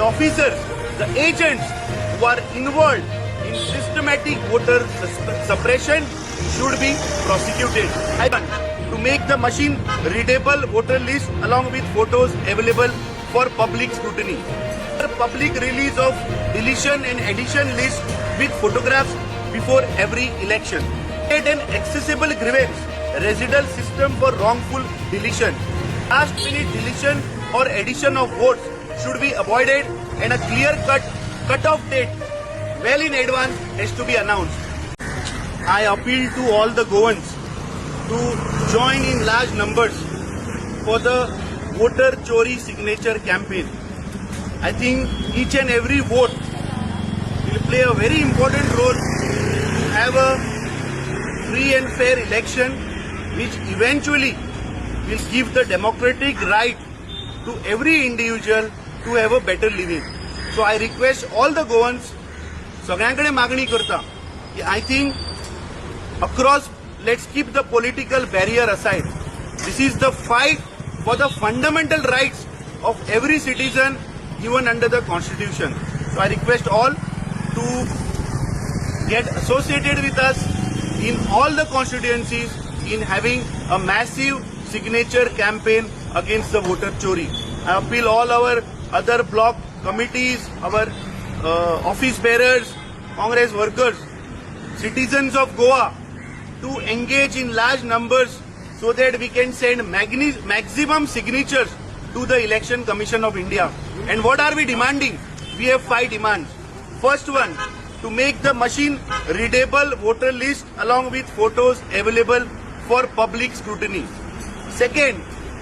officers, the agents who are involved in systematic voter suppression should be prosecuted. To make the machine readable voter list along with photos available for public scrutiny. Public release of deletion and addition list with photographs before every election. Create an accessible grievance residual system for wrongful deletion. Last minute deletion or addition of votes should be avoided and a clear cut-off date well in advance has to be announced. I appeal to all the Goans to join in large numbers for the voter chori signature campaign. I think each and every vote will play a very important role to have a free and fair election which eventually will give the democratic right to every individual to have a better living. So I request all the Goans, सगळ्यांकडे मागणी करता की I think across, let's keep the political barrier aside. This is the fight for the fundamental rights of every citizen given under the Constitution. So I request all to get associated with us in all the constituencies in having a massive signature campaign against the voter chori. I appeal all our other block committees, our office bearers, Congress workers, citizens of Goa to engage in large numbers so that we can send maximum signatures to the Election Commission of India. And what are we demanding? We have 5 demands. First one, to make the machine readable voter list along with photos available for public scrutiny. Second,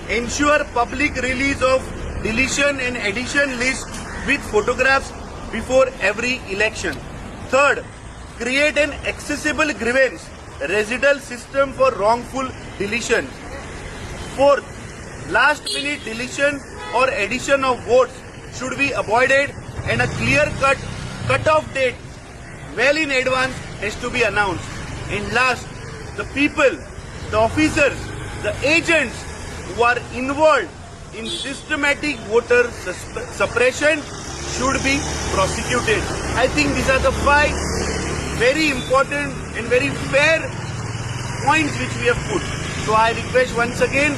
ensure public release of deletion and addition list with photographs before every election. Third, create an accessible grievance residual system for wrongful deletion. Fourth, last minute deletion or addition of votes should be avoided and a clear cut-off date well in advance has to be announced. And last, the people, the officers, the agents who are involved in systematic voter suppression should be prosecuted. I think these are the 5 very important and very fair points which we have put. So I request once again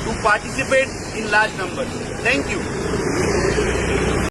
to participate in large numbers. Thank you.